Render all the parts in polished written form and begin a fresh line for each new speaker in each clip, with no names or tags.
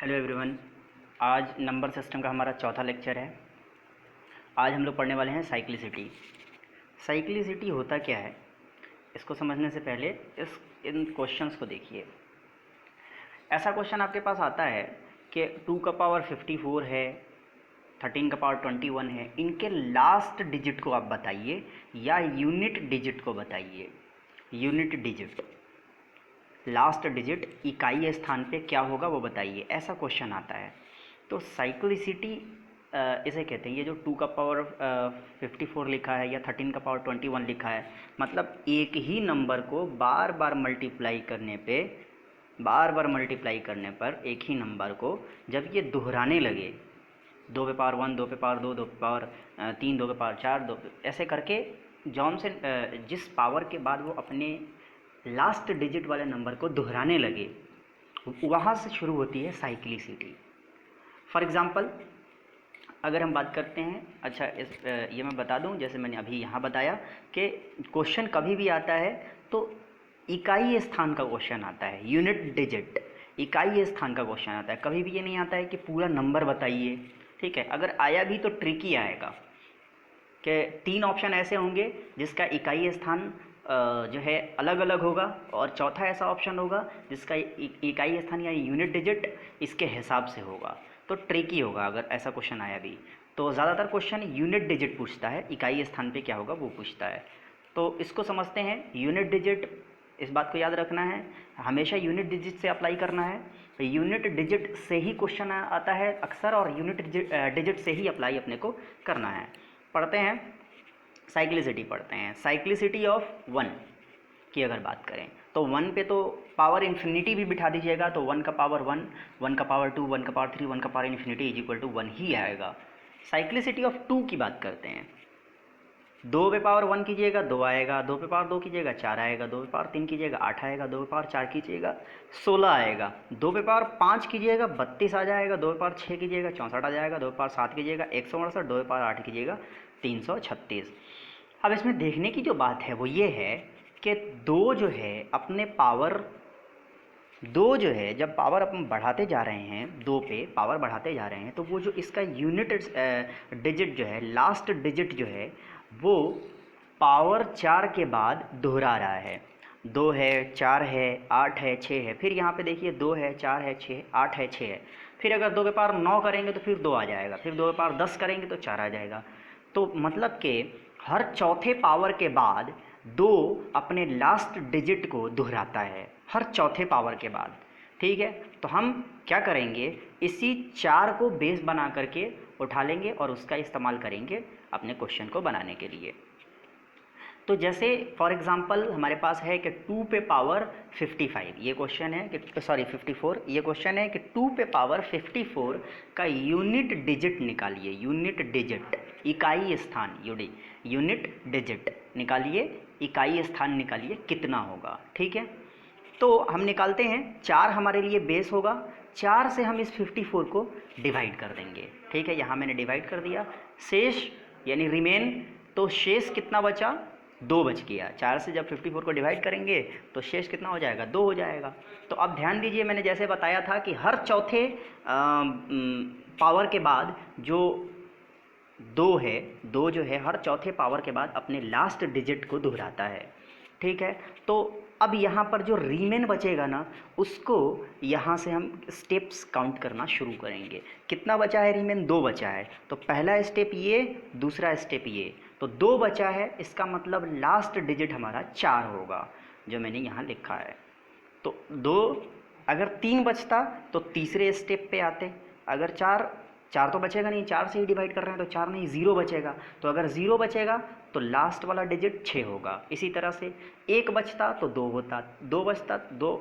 Hello everyone. आज number system का हमारा चौथा लेक्चर है। आज हम लोग पढ़ने वाले हैं साइक्लिसिटी। साइक्लिसिटी होता क्या है, इसको समझने से पहले इन क्वेश्चंस को देखिए। ऐसा क्वेश्चन आपके पास आता है कि 2 का पावर 54 है, 13 का पावर 21 है, इनके लास्ट डिजिट को आप बताइए या यूनिट डिजिट को बताइए। यूनिट डिजिट, लास्ट डिजिट, इकाई स्थान पे क्या होगा वो बताइए, ऐसा क्वेश्चन आता है। तो साइक्लिसिटी इसे कहते हैं। ये जो 2 का पावर 54 लिखा है या 13 का पावर 21 लिखा है, मतलब एक ही नंबर को बार बार मल्टीप्लाई करने पर एक ही नंबर को जब ये दोहराने लगे, 2 पे पावर 1, 2 पे पावर 2, 2 पे पावर 3, 2 पे पावर 4, 2 ऐसे करके जौन से जिस पावर के बाद वो अपने लास्ट डिजिट वाले नंबर को दोहराने लगे, वहाँ से शुरू होती है साइक्लिसिटी। फॉर एग्ज़ाम्पल अगर हम बात करते हैं, अच्छा ये मैं बता दूं, जैसे मैंने अभी यहाँ बताया कि क्वेश्चन कभी भी आता है तो इकाई स्थान का क्वेश्चन आता है, यूनिट डिजिट, इकाई स्थान का क्वेश्चन आता है। कभी भी ये नहीं आता है कि पूरा नंबर बताइए, ठीक है। अगर आया भी तो ट्रिकी आएगा कि 3 ऑप्शन ऐसे होंगे जिसका इकाई स्थान जो है अलग अलग होगा, और चौथा ऐसा ऑप्शन होगा जिसका इकाई स्थान या यूनिट डिजिट इसके हिसाब से होगा। तो ट्रिकी होगा अगर ऐसा क्वेश्चन आया भी। तो ज़्यादातर क्वेश्चन यूनिट डिजिट पूछता है, इकाई स्थान पे क्या होगा वो पूछता है। तो इसको समझते हैं। यूनिट डिजिट, इस बात को याद रखना है, हमेशा यूनिट डिजिट से अप्लाई करना है। तो यूनिट डिजिट से ही क्वेश्चन आता है अक्सर, और यूनिट डिजिट से ही अप्लाई अपने को करना है। पढ़ते हैं साइक्लिसिटी, पढ़ते हैं साइक्लिसिटी ऑफ 1 की अगर बात करें तो 1 पे तो पावर इन्फिनिटी भी बिठा दीजिएगा, तो 1 का पावर 1, 1 का पावर 2, 1 का पावर 3, 1 का power infinity is equal to 1 ही आएगा। साइक्लिसिटी ऑफ 2 की बात करते हैं। 2 पे पावर 1 कीजिएगा 2 आएगा, 2 पे पावर 2 कीजिएगा 4 आएगा, 2 पे पावर 3 कीजिएगा 8 आएगा, 2 पे पावर 4 कीजिएगा 16 आएगा, 2 पे पावर 5 कीजिएगा 32 आ जाएगा, 2 पे पावर 6 कीजिएगा 64 आ जाएगा, 2 पे पावर 7 कीजिएगा 168, 2 पे पावर 8 कीजिएगा 336। अब इसमें देखने की जो बात है वो ये है कि 2 जो है अपने पावर, 2 जो है जब पावर अपन बढ़ाते जा रहे हैं, 2 पे पावर बढ़ाते जा रहे हैं, तो वो जो इसका यूनिट डिजिट जो है, लास्ट डिजिट जो है, वो पावर 4 के बाद दोहरा रहा है। 2 है, 4 है, 8 है, 6 है, फिर यहाँ पे देखिए 2 है, 4 है, 6, 8 है, 6 है। फिर अगर 2 पे पावर 9 करेंगे तो फिर 2 आ जाएगा, फिर 2 पे पावर 10 करेंगे तो 4 आ जाएगा। तो मतलब कि हर चौथे पावर के बाद 2 अपने लास्ट डिजिट को दोहराता है, हर चौथे पावर के बाद, ठीक है। तो हम क्या करेंगे, इसी 4 को बेस बना करके उठा लेंगे और उसका इस्तेमाल करेंगे अपने क्वेश्चन को बनाने के लिए। तो जैसे फॉर एग्जांपल हमारे पास है कि 2 पे पावर 55 ये क्वेश्चन है कि 54 ये क्वेश्चन है कि 2 पे पावर 54 का यूनिट डिजिट निकालिए। यूनिट डिजिट, इकाई स्थान, यूनिट डिजिट निकालिए, इकाई स्थान निकालिए, कितना होगा, ठीक है। तो हम निकालते हैं, 4 हमारे लिए बेस होगा, 4 से हम इस 54 को डिवाइड कर देंगे, ठीक है। यहाँ मैंने डिवाइड कर दिया, शेष यानी रिमेन, तो शेष कितना बचा, 2 बच गया। 4 से जब 54 को डिवाइड करेंगे तो शेष कितना हो जाएगा, 2 हो जाएगा। तो अब ध्यान दीजिए, मैंने जैसे बताया था कि हर चौथे पावर के बाद जो 2 है, 2 जो है हर चौथे पावर के बाद अपने लास्ट डिजिट को दोहराता है, ठीक है। तो अब यहाँ पर जो रीमेन बचेगा ना, उसको यहाँ से हम स्टेप्स काउंट करना शुरू करेंगे। कितना बचा है रीमेन, 2 बचा है। तो पहला स्टेप ये, दूसरा स्टेप ये, तो 2 बचा है, इसका मतलब लास्ट डिजिट हमारा 4 होगा, जो मैंने यहाँ लिखा है। तो 2, अगर 3 बचता तो तीसरे स्टेप पे आते। अगर 4 तो बचेगा नहीं, 4 से ही डिवाइड कर रहे हैं तो 4 नहीं, 0 बचेगा। तो अगर 0 बचेगा तो लास्ट वाला डिजिट 6 होगा। इसी तरह से 1 बचता तो 2 होता, 2 बचता,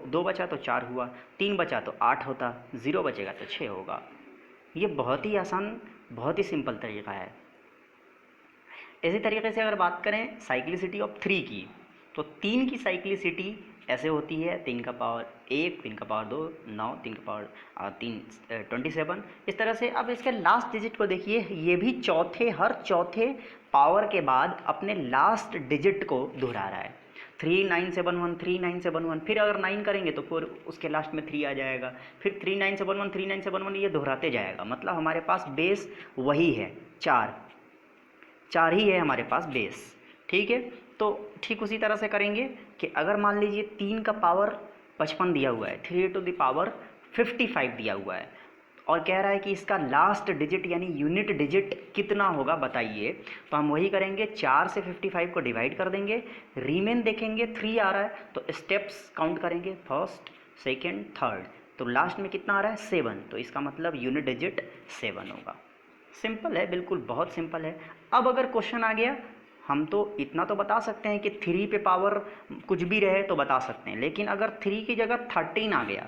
2 बचा तो 4 हुआ, 3 बचा तो 8 होता, 0 बचेगा तो 6 होगा। ये बहुत ही आसान, बहुत ही सिंपल तरीका है। इसी तरीके से अगर बात करें साइक्लिसिटी ऑफ 3 की, तो 3 की साइक्लिसिटी ऐसे होती है, 3 का पावर 1, 3 का पावर 2, 9, 3 का पावर 3, 27, इस तरह से। अब इसके लास्ट डिजिट को देखिए, ये भी हर चौथे पावर के बाद अपने लास्ट डिजिट को दोहरा रहा है। 3971 3971, फिर अगर 9 करेंगे तो फिर उसके लास्ट में 3 आ जाएगा, फिर 3971 3971, ये दोहराते जाएगा। मतलब हमारे पास बेस वही है, 4 ही है हमारे पास बेस। ठीक है, तो ठीक उसी तरह से करेंगे कि अगर मान लीजिए 3 का पावर 55 दिया हुआ है, 3 टू द पावर 55 दिया हुआ है, और कह रहा है कि इसका लास्ट डिजिट यानी यूनिट डिजिट कितना होगा बताइए। तो हम वही करेंगे, 4 से 55 को डिवाइड कर देंगे, रीमेन देखेंगे 3 आ रहा है तो स्टेप्स काउंट करेंगे, फर्स्ट सेकेंड थर्ड, तो लास्ट में कितना आ रहा है 7, तो इसका मतलब यूनिट डिजिट 7 होगा। सिंपल है, बिल्कुल बहुत सिंपल है। अब अगर क्वेश्चन आ गया, हम तो इतना तो बता सकते हैं कि 3 पे पावर कुछ भी रहे तो बता सकते हैं, लेकिन अगर 3 की जगह 13 आ गया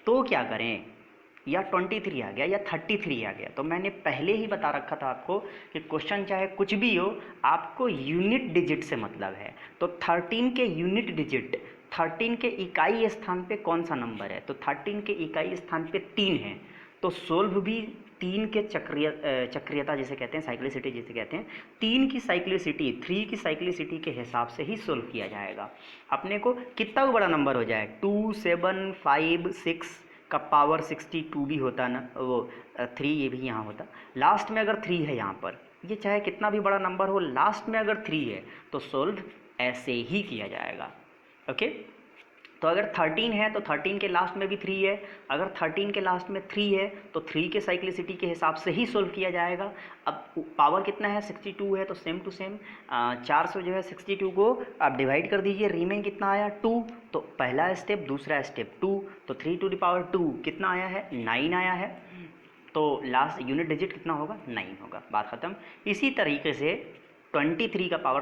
तो क्या करें, या 23 आ गया या 33 आ गया। तो मैंने पहले ही बता रखा था आपको कि क्वेश्चन चाहे कुछ भी हो, आपको यूनिट डिजिट से मतलब है। तो 13 के यूनिट डिजिट, 13 के इकाई स्थान पे कौन सा नंबर है, तो 13 के इकाई स्थान पे 3 है, तो सोल्व भी 3 के चक्रियता जिसे कहते हैं, साइक्लिसिटी जिसे कहते हैं, 3 की साइक्लिसिटी, 3 की साइक्लिसिटी के हिसाब से ही सोल्व किया जाएगा। अपने को कितना बड़ा नंबर हो जाए, 2 7 5 6 का पावर 62 भी होता ना, वो 3 ये भी यहाँ होता, लास्ट में अगर 3 है यहाँ पर, ये चाहे कितना भी बड़ा नंबर हो, लास्ट में अगर 3 है तो सोल्व ऐसे ही किया जाएगा। ओके, तो अगर 13 है तो 13 के लास्ट में भी 3 है, अगर 13 के लास्ट में 3 है तो 3 के साइक्लिसिटी के हिसाब से ही सोल्व किया जाएगा। अब पावर कितना है, 62 है, तो सेम टू सेम 4 से जो है 62 को आप डिवाइड कर दीजिए, रीमेन कितना आया 2, तो पहला स्टेप दूसरा स्टेप 2, तो 3 टू द पावर 2 कितना आया है 9 आया है, तो लास्ट यूनिट डिजिट कितना होगा 9 होगा, बात ख़त्म। इसी तरीके से 23 का पावर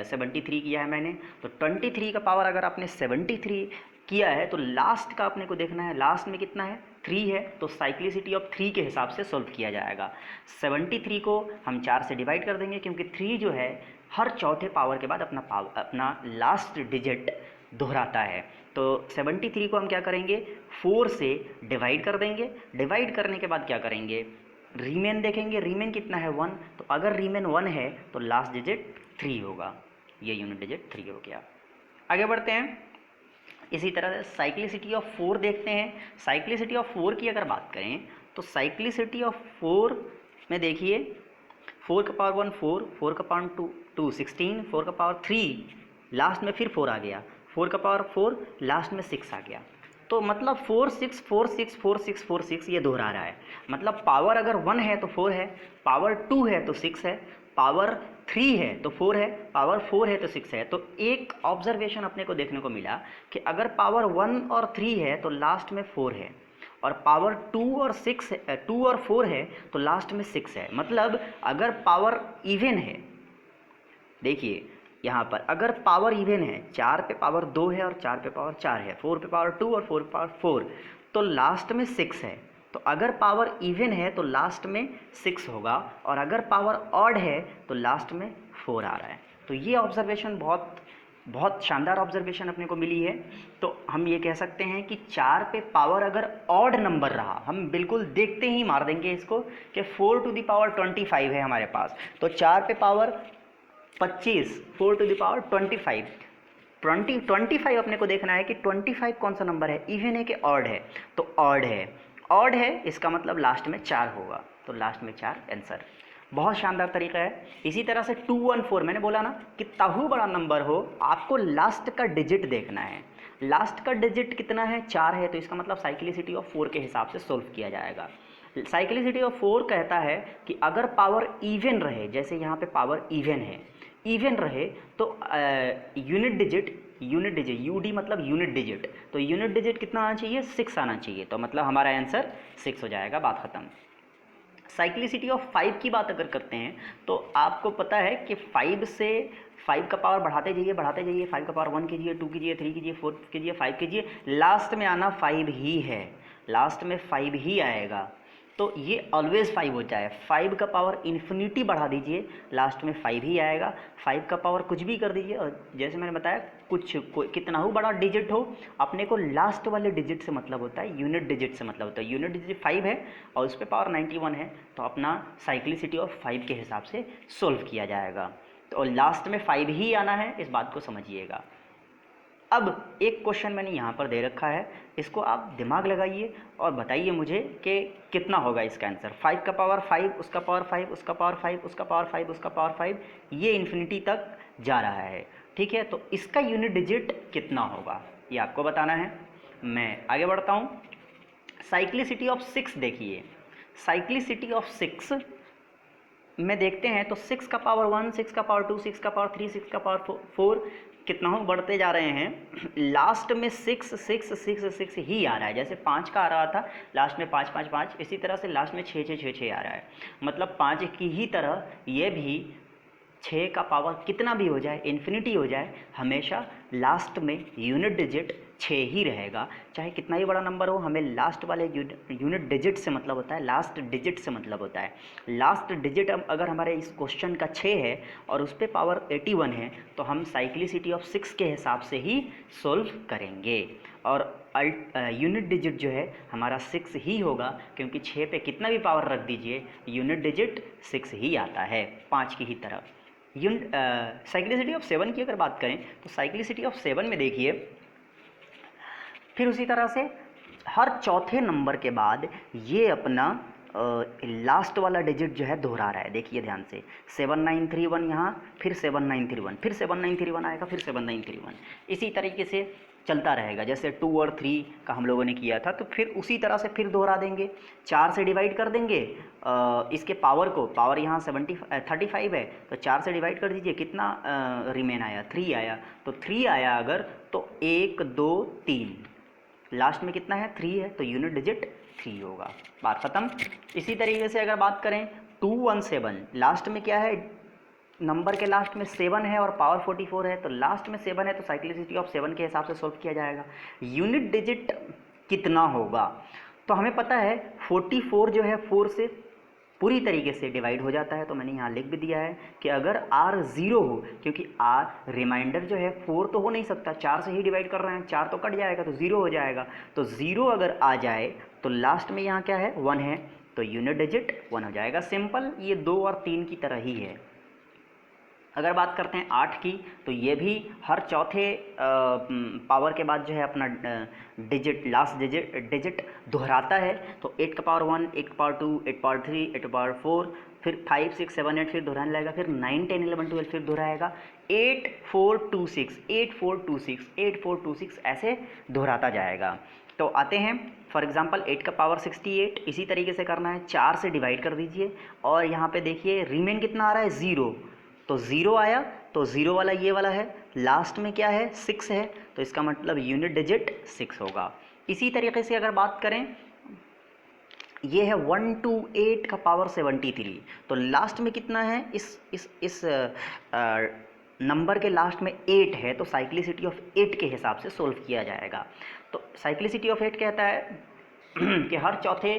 73 किया है मैंने, तो 23 का पावर अगर आपने 73 किया है तो लास्ट का अपने को देखना है, लास्ट में कितना है 3 है, तो साइक्लिसिटी ऑफ 3 के हिसाब से सॉल्व किया जाएगा। 73 को हम 4 से डिवाइड कर देंगे, क्योंकि 3 जो है हर चौथे पावर के बाद अपना लास्ट डिजिट दोहराता है। तो 73 को हम क्या करेंगे, 4 से डिवाइड कर देंगे, डिवाइड करने के बाद क्या करेंगे, रीमेन देखेंगे, रीमेन कितना है 1, तो अगर रीमेन 1 है तो लास्ट डिजिट 3 होगा, ये यूनिट डिजिट 3 हो गया। आगे बढ़ते हैं, इसी तरह से साइक्लिसिटी ऑफ 4 देखते हैं। साइक्लिसिटी ऑफ 4 की अगर बात करें तो साइक्लिसिटी ऑफ 4 में देखिए, 4 का पावर 1 4, 4 का पावर 2 16, 4 का पावर 3, लास्ट में फिर 4 आ गया, 4 का पावर 4, लास्ट में 6 आ गया, तो मतलब 4 6 4 6 4 6 4 6 ये दोहरा रहा है। मतलब पावर अगर 1 है तो 4 है, पावर 2 है तो 6 है, पावर 3 है तो 4 है, पावर 4 है तो 6 है। तो एक ऑब्जर्वेशन अपने को देखने को मिला कि अगर पावर 1 और 3 है तो लास्ट में 4 है, और पावर 2 और 4 है तो लास्ट में 6 है। मतलब अगर पावर इवन है, देखिए यहाँ पर अगर पावर इवन है, 4 पे पावर 2 है और 4 पे पावर 4 है, 4 पे पावर 2 और 4 पे पावर 4, तो लास्ट में 6 है। तो अगर पावर इवन है तो लास्ट में 6 होगा, और अगर पावर ऑड है तो लास्ट में 4 आ रहा है। तो ये ऑब्जर्वेशन बहुत शानदार ऑब्जर्वेशन अपने को मिली है। तो हम ये कह सकते हैं कि 4 पे पावर अगर ऑड नंबर रहा, हम बिल्कुल देखते ही मार देंगे इसको कि 4 टू द पावर 25 है हमारे पास, तो 4 पे पावर 25, 4 टू द पावर 25 अपने को देखना है कि 25 कौन सा नंबर है, इवन है कि ऑड है, तो ऑड है, ऑड है इसका मतलब लास्ट में 4 होगा, तो लास्ट में 4 आंसर। बहुत शानदार तरीका है। इसी तरह से 214, मैंने बोला ना कि ताहू बड़ा नंबर हो, आपको लास्ट का डिजिट देखना है, लास्ट का डिजिट कितना है 4 है, तो इसका मतलब साइक्लिसिटी ऑफ 4 के हिसाब से सोल्व किया जाएगा। साइक्लिसिटी ऑफ 4 कहता है कि अगर पावर इवन रहे, जैसे यहाँ पे पावर इवन है, इवन रहे तो यूनिट डिजिट यूडी मतलब यूनिट डिजिट, तो यूनिट डिजिट कितना आना चाहिए 6 आना चाहिए, तो मतलब हमारा आंसर 6 हो जाएगा, बात ख़त्म। साइक्लिसिटी ऑफ 5 की बात अगर करते हैं तो आपको पता है कि 5 से 5 का पावर बढ़ाते जाइए 5 का पावर 1 कीजिए, 2 कीजिए, 3 कीजिए, 4 कीजिए, 5 कीजिए, लास्ट में आना 5 ही है, लास्ट में 5 ही आएगा, तो ये ऑलवेज 5 होता है। 5 का पावर इन्फिनिटी बढ़ा दीजिए, लास्ट में 5 ही आएगा। 5 का पावर कुछ भी कर दीजिए, और जैसे मैंने बताया कितना हो बड़ा डिजिट हो, अपने को लास्ट वाले डिजिट से मतलब होता है, यूनिट डिजिट से मतलब होता है। यूनिट डिजिट 5 है और उस पर पावर 91 है, तो अपना साइक्लिसिटी ऑफ 5 के हिसाब से सोल्व किया जाएगा, तो लास्ट में 5 ही आना है, इस बात को समझिएगा। अब एक क्वेश्चन मैंने यहाँ पर दे रखा है, इसको आप दिमाग लगाइए और बताइए मुझे कि कितना होगा इसका आंसर। 5 का पावर 5, उसका पावर 5, उसका पावर 5, उसका पावर 5, उसका पावर 5, ये इन्फिनिटी तक जा रहा है। ठीक है, तो इसका यूनिट डिजिट कितना होगा ये आपको बताना है। मैं आगे बढ़ता हूँ। साइक्लिसिटी ऑफ 6 देखिए, साइक्लिसिटी ऑफ 6 में देखते हैं तो 6 का पावर 1, 6 का पावर 2, 6 का पावर 3, 6 का पावर 4 कितना हो बढ़ते जा रहे हैं। लास्ट में 6 6 6 6 ही आ रहा है। जैसे 5 का आ रहा था लास्ट में 5 5 5, इसी तरह से लास्ट में 6 6 6 6 आ रहा है। मतलब 5 की ही तरह ये भी 6 का पावर कितना भी हो जाए, इन्फिनिटी हो जाए, हमेशा लास्ट में यूनिट डिजिट 6 ही रहेगा। चाहे कितना ही बड़ा नंबर हो, हमें लास्ट वाले यूनिट डिजिट से मतलब होता है, लास्ट डिजिट से मतलब होता है। लास्ट डिजिट अगर हमारे इस क्वेश्चन का 6 है और उस पर पावर 81 है तो हम साइक्लिसिटी ऑफ 6 के हिसाब से ही सोल्व करेंगे। और यूनिट डिजिट जो है हमारा 6 ही होगा, क्योंकि 6 पे कितना भी पावर रख दीजिए यूनिट डिजिट 6 ही आता है, 5 की ही तरह। साइक्लिसिटी ऑफ 7 की अगर बात करें तो साइक्लिसिटी ऑफ 7 में देखिए, फिर उसी तरह से हर चौथे नंबर के बाद ये अपना लास्ट वाला डिजिट जो है दोहरा रहा है। देखिए ध्यान से, 7931 यहाँ, फिर 7931, फिर 7931 आएगा, फिर 7931, इसी तरीके से चलता रहेगा। जैसे 2 और 3 का हम लोगों ने किया था, तो फिर उसी तरह से फिर दोहरा देंगे। 4 से डिवाइड कर देंगे इसके पावर को, पावर यहाँ 35 है तो 4 से डिवाइड कर दीजिए, कितना रिमेन आया, 3 आया। तो 3 आया अगर तो 1 2 3, लास्ट में कितना है 3 है, तो यूनिट डिजिट 3 होगा। बात ख़त्म। इसी तरीके से अगर बात करें 217, लास्ट में क्या है, नंबर के लास्ट में 7 है और पावर 44 है, तो लास्ट में 7 है तो साइक्लिसिटी ऑफ 7 के हिसाब से सॉल्व किया जाएगा। यूनिट डिजिट कितना होगा, तो हमें पता है 44 जो है 4 से पूरी तरीके से डिवाइड हो जाता है, तो मैंने यहाँ लिख भी दिया है कि अगर R 0 हो, क्योंकि R रिमाइंडर जो है 4 तो हो नहीं सकता, 4 से ही डिवाइड कर रहे हैं, 4 तो कट जाएगा तो 0 हो जाएगा। तो 0 अगर आ जाए तो लास्ट में यहाँ क्या है 1 है, तो यूनिट डिजिट 1 हो जाएगा। सिंपल, ये 2 और 3 की तरह ही है। अगर बात करते हैं 8 की, तो ये भी हर चौथे पावर के बाद जो है अपना डिजिट, लास्ट डिजिट दोहराता है। तो 8 का पावर 1, 8 का पावर 2, 8 पावर 3, 8 पावर 4, फिर 5 6 7 8 फिर दोहराने लगेगा, फिर 9 10 11 12 फिर दोहराएगा, 8 4 2 6, 8 4 2 6, 8 4 2 6 ऐसे दोहराता जाएगा। तो आते हैं फॉर एग्जांपल 8 का पावर 68, इसी तरीके से करना है, 4 से डिवाइड कर दीजिए और यहाँ पे देखिए रिमेन कितना आ रहा है 0, तो 0 आया तो 0 वाला ये वाला है, लास्ट में क्या है 6 है, तो इसका मतलब यूनिट डिजिट 6 होगा। इसी तरीके से अगर बात करें, ये है 128 का पावर 73, तो लास्ट में कितना है, इस नंबर के लास्ट में 8 है, तो साइक्लिसिटी ऑफ 8 के हिसाब से सोल्व किया जाएगा। तो साइक्लिसिटी ऑफ 8 कहता है कि हर चौथे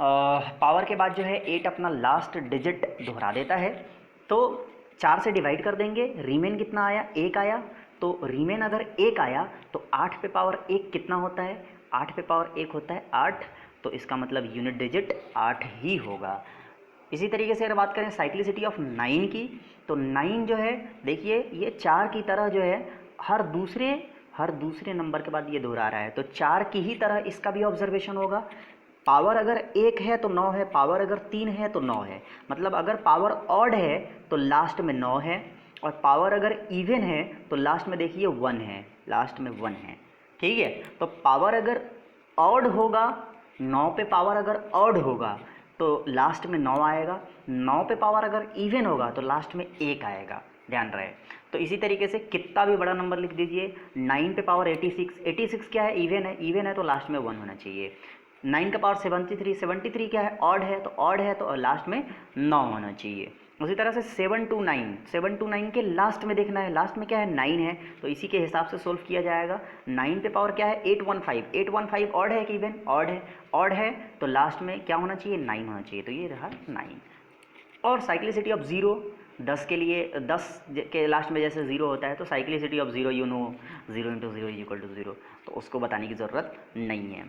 पावर के बाद जो है 8 अपना लास्ट डिजिट दोहरा देता है। तो 4 से डिवाइड कर देंगे, रीमेन कितना आया 1 आया, तो रीमेन अगर 1 आया तो 8 पे पावर 1 कितना होता है, 8 पे पावर 1 होता है 8, तो इसका मतलब यूनिट डिजिट 8 ही होगा। इसी तरीके से अगर बात करें साइक्लिसिटी ऑफ 9 की, तो 9 जो है देखिए ये 4 की तरह जो है हर दूसरे नंबर के बाद ये दोहरा रहा है, तो 4 की ही तरह इसका भी ऑब्जर्वेशन होगा। पावर अगर 1 है तो 9 है, पावर अगर 3 है तो 9 है, मतलब अगर पावर ऑड है तो लास्ट में 9 है, और पावर अगर इवन है तो लास्ट में देखिए 1 है, लास्ट में 1 है। ठीक है, तो पावर अगर ऑड होगा, 9 पे पावर अगर ऑड होगा तो लास्ट में 9 आएगा, 9 पे पावर अगर इवन होगा तो लास्ट में 1 आएगा, ध्यान रहे। तो इसी तरीके से कितना भी बड़ा नंबर लिख दीजिए, 9 पे पावर 86, 86 क्या है इवन है तो लास्ट में 1 होना चाहिए। 9 का पावर 73, 73 क्या है ऑड है तो लास्ट में 9 होना चाहिए। उसी तरह से 7 to 9 के लास्ट में देखना है, लास्ट में क्या है 9 है, तो इसी के हिसाब से सोल्व किया जाएगा। 9 पे पावर क्या है 815 ऑड है कि इवन, ऑड है तो लास्ट में क्या होना चाहिए 9 होना चाहिए, तो ये रहा 9। और साइक्लिसिटी ऑफ 0, 10 के लिए 10 के लास्ट में जैसे 0 होता है, तो साइक्लिसिटी ऑफ 0 0 × 0 = 0, तो उसको बताने की ज़रूरत नहीं है।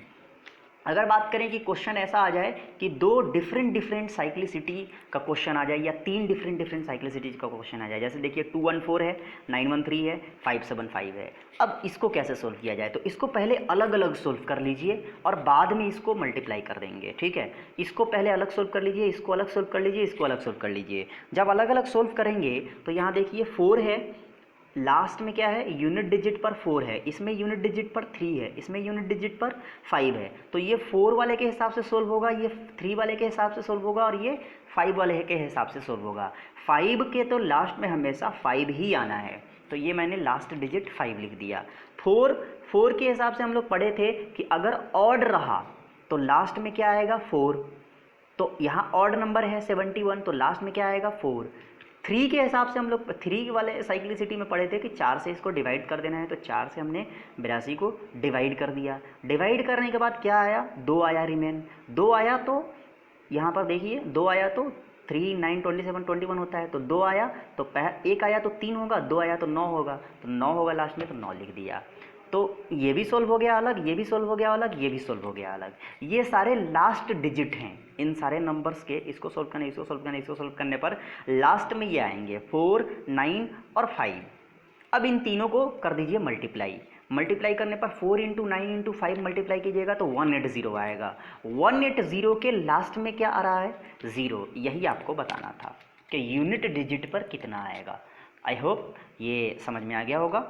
अगर बात करें कि क्वेश्चन ऐसा आ जाए कि दो डिफरेंट साइक्लिसिटी का क्वेश्चन आ जाए या तीन डिफरेंट साइक्लिसिटी का क्वेश्चन आ जाए, जैसे देखिए 214 है, 913 है, 575 है। अब इसको कैसे सोल्व किया जाए, तो इसको पहले अलग अलग सोल्व कर लीजिए और बाद में इसको मल्टीप्लाई कर देंगे, ठीक है। इसको पहले अलग सोल्व कर लीजिए, इसको अलग सोल्व कर लीजिए, इसको अलग सोल्व कर लीजिए। जब अलग अलग सोल्व करेंगे तो यहाँ देखिए 4 है, लास्ट में क्या है, यूनिट डिजिट पर 4 है, इसमें यूनिट डिजिट पर 3 है, इसमें यूनिट डिजिट पर 5 है। तो ये 4 वाले के हिसाब से सोल्व होगा, ये 3 वाले के हिसाब से सोल्व होगा और ये 5 वाले के हिसाब से सोल्व होगा। 5 के तो लास्ट में हमेशा 5 ही आना है, तो ये मैंने लास्ट डिजिट 5 लिख दिया। 4 के हिसाब से हम लोग पढ़े थे कि अगर ऑड रहा तो लास्ट में क्या आएगा, 4। तो यहाँ ऑड नंबर है 71, तो लास्ट में क्या आएगा, 4। 3 के हिसाब से हम लोग 3 वाले साइक्लिसिटी में पढ़े थे कि 4 से इसको डिवाइड कर देना है, तो 4 से हमने 82 को डिवाइड कर दिया। डिवाइड करने के बाद क्या आया, 2 आया, रिमेन 2 आया। तो यहाँ पर देखिए 2 आया तो 3, 9, 27, 21 होता है, तो 2 आया तो 1 आया तो 3 होगा, 2 आया तो 9 होगा, तो 9 होगा लास्ट में, तो 9 लिख दिया। तो ये भी सोल्व हो गया अलग, ये भी सोल्व हो गया अलग, ये भी सोल्व हो गया अलग। ये सारे लास्ट डिजिट हैं इन सारे नंबर्स के, इसको सोल्व करने, इसको सोल्व करने, इसको सोल्व करने पर लास्ट में ये आएंगे 4, 9 और 5। अब इन तीनों को कर दीजिए मल्टीप्लाई। मल्टीप्लाई करने पर 4 इंटू 9 इंटू 5 मल्टीप्लाई कीजिएगा तो 180 आएगा। 180 के लास्ट में क्या आ रहा है, 0। यही आपको बताना था कि यूनिट डिजिट पर कितना आएगा। आई होप ये समझ में आ गया होगा।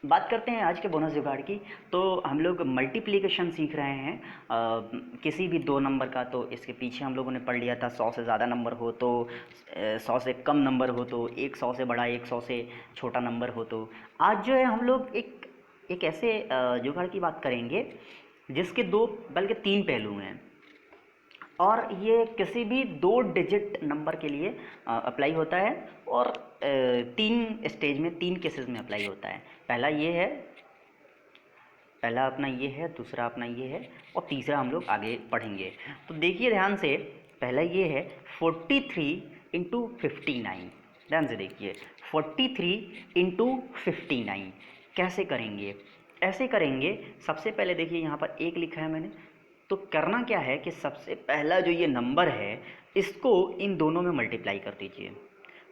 बात करते हैं आज के बोनस जुगाड़ की। तो हम लोग मल्टीप्लिकेशन सीख रहे हैं किसी भी दो नंबर का। तो इसके पीछे हम लोगों ने पढ़ लिया था 100 से ज़्यादा नंबर हो तो, 100 से कम नंबर हो तो, 100 से बड़ा 100 से छोटा नंबर हो तो। आज जो है हम लोग एक ऐसे जुगाड़ की बात करेंगे जिसके 2 बल्कि 3 पहलू हैं, और ये किसी भी 2 डिजिट नंबर के लिए अप्लाई होता है, और 3 स्टेज में 3 केसेस में अप्लाई होता है। पहला ये है, पहला अपना ये है, दूसरा अपना ये है, और तीसरा हम लोग आगे पढ़ेंगे। तो देखिए ध्यान से, पहला ये है 43 इंटू 59। ध्यान से देखिए 43 इंटू 59 कैसे करेंगे। ऐसे करेंगे, सबसे पहले देखिए यहाँ पर 1 लिखा है मैंने, तो करना क्या है कि सबसे पहला जो ये नंबर है इसको इन दोनों में मल्टीप्लाई कर दीजिए।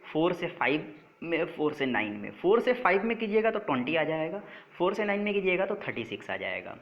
4 से 5 में, 4 से 9 में, 4 से 5 में कीजिएगा तो 20 आ जाएगा, 4 से 9 में कीजिएगा तो 36 आ जाएगा,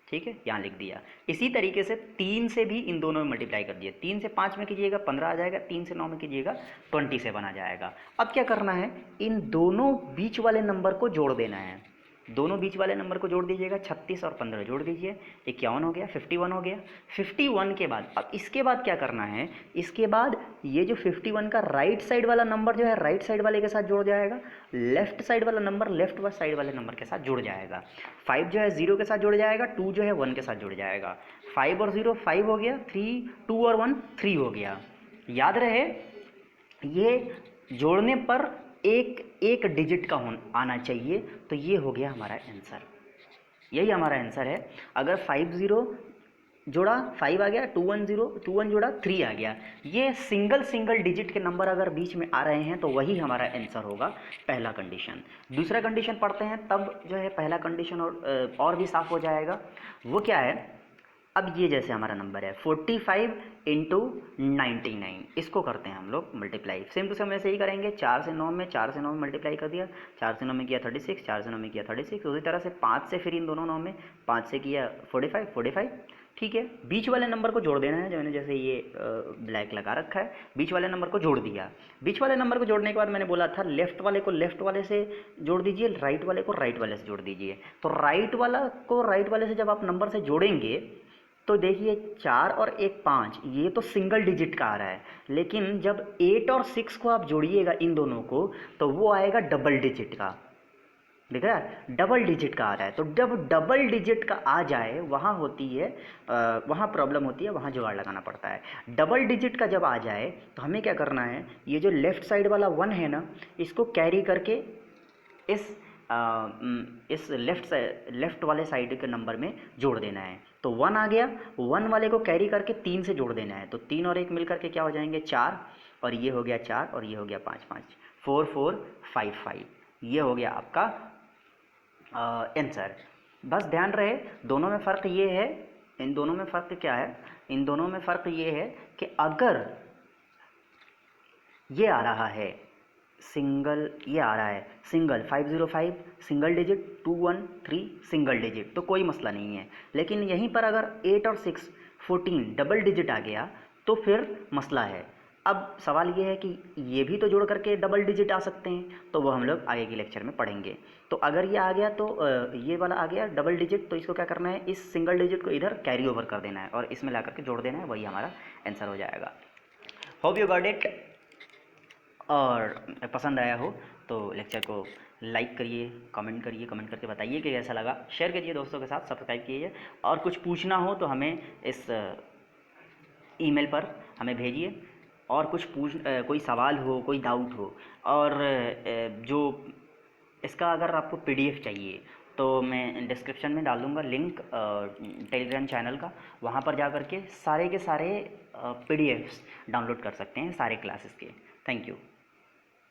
ठीक है, यहाँ लिख दिया। इसी तरीके से 3 से भी इन दोनों में मल्टीप्लाई कर दिए। 3 से 5 में कीजिएगा 15 आ जाएगा, 3 से 9 में कीजिएगा 27 आ जाएगा। अब क्या करना है, इन दोनों बीच वाले नंबर को जोड़ देना है। दोनों बीच वाले नंबर को जोड़ दीजिएगा, 36 और 15 जोड़ दीजिए, 51 हो गया, 51 हो गया। 51 के बाद, अब इसके बाद क्या करना है, इसके बाद ये जो 51 का राइट साइड वाला नंबर जो है राइट साइड वाले के साथ जुड़ जाएगा, लेफ्ट साइड वाला नंबर लेफ्ट साइड वाले नंबर के साथ जुड़ जाएगा। 5 जो है 0 के साथ जुड़ जाएगा, 2 जो है 1 के साथ जुड़ जाएगा। 5 और 0 5 हो गया, 3 2 और 1 3 हो गया। याद रहे ये जोड़ने पर एक डिजिट का आना चाहिए, तो ये हो गया हमारा आंसर, यही हमारा आंसर है। अगर 50 जोड़ा 5 आ गया, 21 जोड़ा 3 आ गया। ये सिंगल डिजिट के नंबर अगर बीच में आ रहे हैं तो वही हमारा आंसर होगा, पहला कंडीशन। दूसरा कंडीशन पढ़ते हैं, तब जो है पहला कंडीशन और भी साफ हो जाएगा। वो क्या है, अब ये जैसे हमारा नंबर है 45 इंटू 99, इसको करते हैं हम लोग मल्टीप्लाई। सेम टू सेम ऐसे ही करेंगे, 4 से 9 में, 4 से 9 में मल्टीप्लाई कर दिया, 4 से 9 में किया 36, 4 से 9 में किया 36। उसी तरह से 5 से फिर इन दोनों 9 में 5 से किया 45, ठीक है। बीच वाले नंबर को जोड़ देना है, जो मैंने जैसे ये ब्लैक लगा रखा है, बीच वाले नंबर को जोड़ दिया। बीच वाले नंबर को जोड़ने के बाद मैंने बोला था लेफ्ट वाले को लेफ्ट वाले से जोड़ दीजिए, राइट वाले को राइट वाले से जोड़ दीजिए। तो राइट वाला को राइट वाले से जब आप नंबर से जोड़ेंगे तो देखिए 4 और 1 5, ये तो सिंगल डिजिट का आ रहा है, लेकिन जब 8 और 6 को आप जोड़िएगा इन दोनों को तो वो आएगा डबल डिजिट का। दिख रहा है, डबल डिजिट का आ रहा है। तो जब डबल डिजिट का आ जाए वहाँ होती है वहाँ प्रॉब्लम होती है, वहाँ जुगाड़ लगाना पड़ता है। डबल डिजिट का जब आ जाए तो हमें क्या करना है, ये जो लेफ़्ट साइड वाला 1 है ना, इसको कैरी करके इस लेफ़्ट वाले साइड के नंबर में जोड़ देना है। तो 1 आ गया, 1 वाले को कैरी करके 3 से जोड़ देना है। तो 3 और 1 मिल करके क्या हो जाएंगे 4, और ये हो गया 4 और ये हो गया 5 5, 4 4 5 5, ये हो गया आपका आंसर। बस ध्यान रहे दोनों में फ़र्क ये है इन दोनों में फ़र्क क्या है? इन दोनों में फ़र्क ये है कि अगर ये आ रहा है सिंगल, ये आ रहा है single 505 single digit, 213 single digit, तो कोई मसला नहीं है। लेकिन यहीं पर अगर 8 और 6 14 डबल डिजिट आ गया तो फिर मसला है। अब सवाल ये है कि ये भी तो जोड़ करके डबल डिजिट आ सकते हैं, तो वो हम लोग आगे के लेक्चर में पढ़ेंगे। तो अगर ये आ गया तो ये वाला आ गया डबल डिजिट, तो इसको क्या करना है, इस सिंगल डिजिट को इधर कैरी ओवर कर देना है और इसमें ला करके जोड़ देना है, वही हमारा आंसर हो जाएगा। Hope you got it. और पसंद आया हो तो लेक्चर को लाइक करिए, कमेंट करिए, कमेंट करके बताइए कि कैसा लगा, शेयर करिए दोस्तों के साथ, सब्सक्राइब कीजिए। और कुछ पूछना हो तो हमें इस ईमेल पर हमें भेजिए। और कुछ कोई सवाल हो, कोई डाउट हो, और जो इसका अगर आपको पीडीएफ चाहिए तो मैं डिस्क्रिप्शन में डाल दूँगा लिंक टेलीग्राम चैनल का, वहाँ पर जा कर के सारे के सारे पीडीएफ्स डाउनलोड कर सकते हैं सारे क्लासेस के। Thank you.